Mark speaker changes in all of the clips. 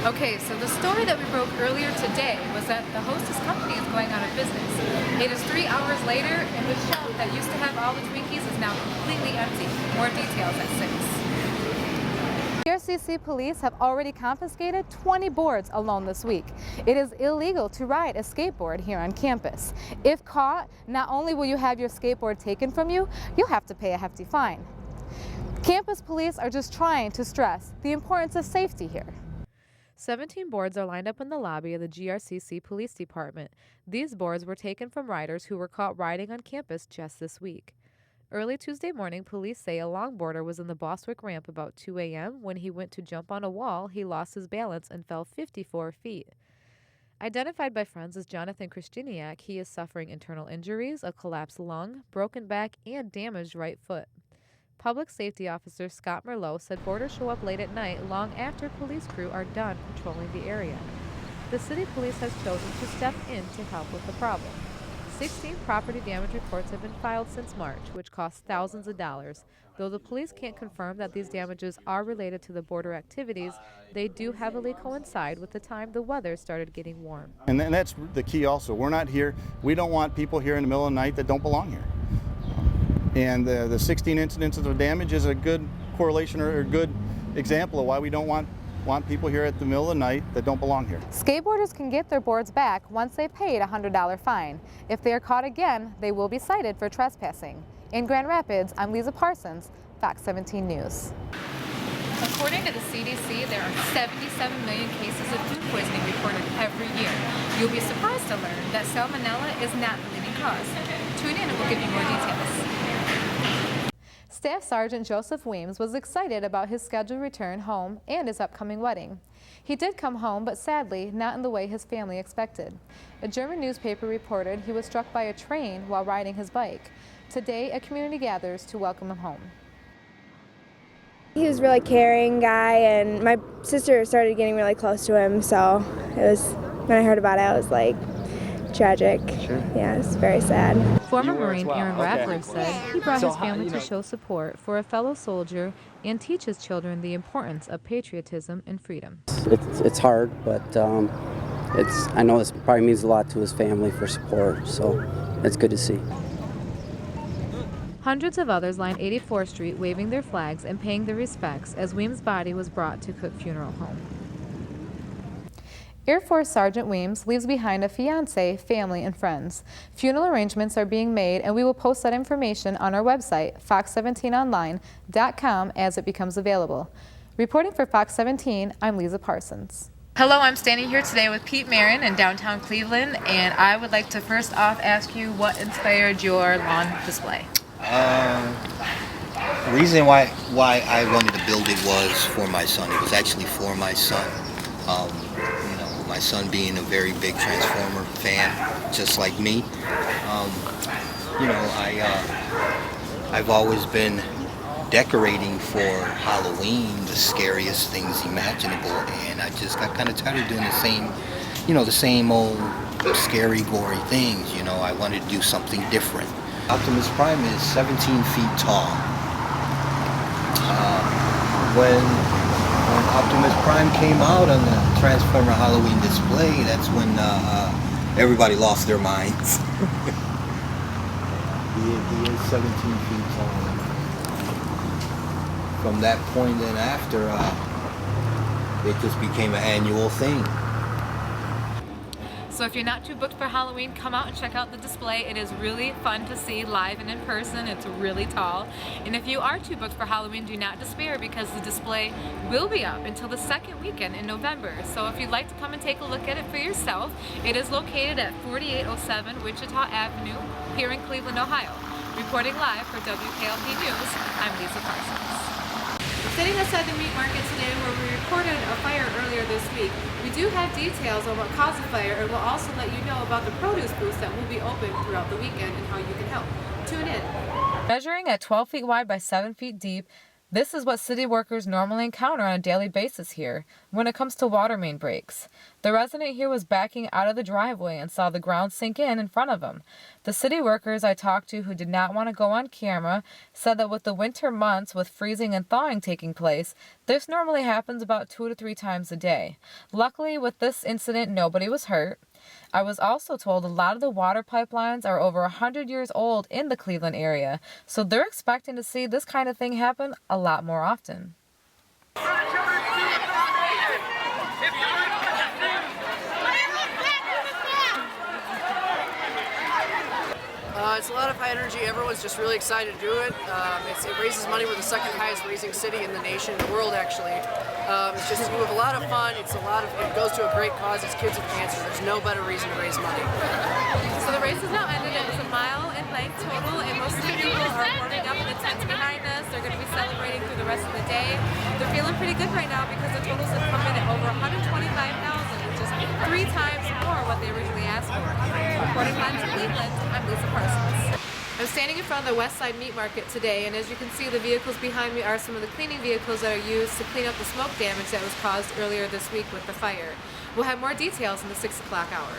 Speaker 1: Okay, so the story that we broke earlier today was that the hostess company is going out of business. It is 3 hours later, and the shelf that used to have all the Twinkies is now completely empty. More details at 6.
Speaker 2: GRCC police have already confiscated 20 boards alone this week. It is illegal to ride a skateboard here on campus. If caught, not only will you have your skateboard taken from you, you'll have to pay a hefty fine. Campus police are just trying to stress the importance of safety here. 17 boards are lined up in the lobby of the GRCC Police Department. These boards were taken from riders who were caught riding on campus just this week. Early Tuesday morning, police say a longboarder was in the Boswick ramp about 2 a.m. When he went to jump on a wall, he lost his balance and fell 54 feet. Identified by friends as Jonathan Christiniak, he is suffering internal injuries, a collapsed lung, broken back, and damaged right foot. Public Safety Officer Scott Merlot said boarders show up late at night long after police crew are done patrolling the area. The city police has chosen to step in to help with the problem. 16 property damage reports have been filed since March, which cost thousands of dollars. Though the police can't confirm that these damages are related to the border activities, they do heavily coincide with the time the weather started getting warm.
Speaker 3: And that's the key also. We're not here, we don't want people here in the middle of the night that don't belong here. And the 16 incidents of damage is a good correlation or a good example of why we don't want people here at the middle of the night that don't belong here.
Speaker 2: Skateboarders can get their boards back once they've paid a $100 fine. If they are caught again, they will be cited for trespassing. In Grand Rapids, I'm Liza Parsons, Fox 17 News.
Speaker 1: According to the CDC, there are 77 million cases of food poisoning reported every year. You'll be surprised to learn that salmonella is not the leading cause. Tune in and we'll give you more details.
Speaker 2: Staff Sergeant Joseph Weems was excited about his scheduled return home and his upcoming wedding. He did come home, but sadly not in the way his family expected. A German newspaper reported he was struck by a train while riding his bike. Today, a community gathers to welcome him home.
Speaker 4: He was a really caring guy, and my sister started getting really close to him, so when I heard about it, I was like, tragic. Sure. Yeah, it's very sad.
Speaker 2: Former Marine Aaron Rappler said he brought his family to show support for a fellow soldier and teach his children the importance of patriotism and freedom.
Speaker 5: It's hard, but I know this probably means a lot to his family for support, so it's good to see.
Speaker 2: Hundreds of others lined 84th Street waving their flags and paying their respects as Weems' body was brought to Cook Funeral Home. Air Force Sergeant Weems leaves behind a fiancé, family, and friends. Funeral arrangements are being made, and we will post that information on our website, fox17online.com, as it becomes available. Reporting for Fox 17, I'm Liza Parsons.
Speaker 1: Hello, I'm standing here today with Pete Marin in downtown Cleveland, and I would like to first off ask you what inspired your lawn display.
Speaker 6: The reason why I wanted to build it was for my son. It was actually for my son. My son being a very big Transformer fan, just like me. I've always been decorating for Halloween the scariest things imaginable, and I just got kind of tired of doing the same old scary, gory things. I wanted to do something different. Optimus Prime is 17 feet tall. When Optimus Prime came out on the Transformer Halloween display, that's when everybody lost their minds. He is 17 feet tall. From that point and after, it just became an annual thing.
Speaker 1: So if you're not too booked for Halloween, come out and check out the display. It is really fun to see live and in person. It's really tall. And if you are too booked for Halloween, do not despair, because the display will be up until the second weekend in November. So if you'd like to come and take a look at it for yourself, it is located at 4807 Wichita Avenue here in Cleveland, Ohio. Reporting live for WKLP News, I'm Lisa Parsons. Sitting outside the meat market today, where we reported a fire earlier this week, we do have details on what caused the fire, and we'll also let you know about the produce booths that will be open throughout the weekend and how you can help. Tune in. Measuring at 12 feet wide by 7 feet deep,
Speaker 2: This is what city workers normally encounter on a daily basis here when it comes to water main breaks. The resident here was backing out of the driveway and saw the ground sink in front of him. The city workers I talked to who did not want to go on camera said that with the winter months with freezing and thawing taking place, this normally happens about 2 to 3 times a day. Luckily, with this incident, nobody was hurt. I was also told a lot of the water pipelines are over 100 years old in the Cleveland area, so they're expecting to see this kind of thing happen a lot more often.
Speaker 7: It's a lot of high energy. Everyone's just really excited to do it. It raises money. We're the second highest raising city in the nation, the world actually. It's just we have a lot of fun. It goes to a great cause. It's kids with cancer. There's no better reason to raise money.
Speaker 1: So the race is now ended. It was a mile in length total, and most of the people are warming up in the tents behind us. They're going to be celebrating through the rest of the day. They're feeling pretty good right now because the totals have come in at over 125,000, which is 3 times more what they originally asked for. Reporting live in Cleveland, I'm Liza Parsons. I'm standing in front of the West Side Meat Market today, and as you can see, the vehicles behind me are some of the cleaning vehicles that are used to clean up the smoke damage that was caused earlier this week with the fire. We'll have more details in the 6 o'clock hour.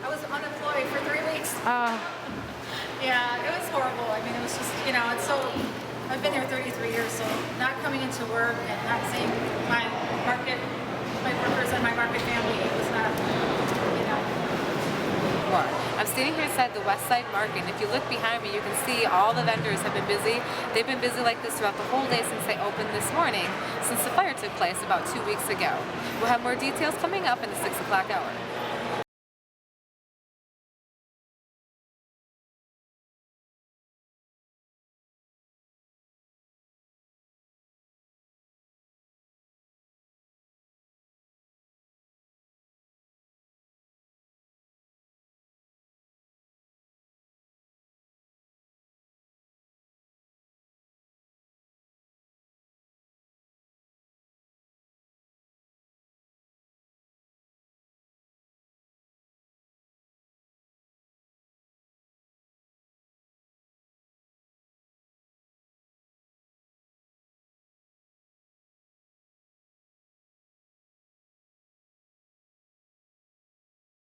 Speaker 8: I was unemployed for 3 weeks. Yeah, it was horrible. I mean, it was just, I've been here 33 years, so not coming into work and not seeing my workers and my market family, it was not,
Speaker 1: I'm standing here inside the West Side Market, and if you look behind me, you can see all the vendors have been busy. They've been busy like this throughout the whole day since they opened this morning, since the fire took place about 2 weeks ago. We'll have more details coming up in the 6 o'clock hour.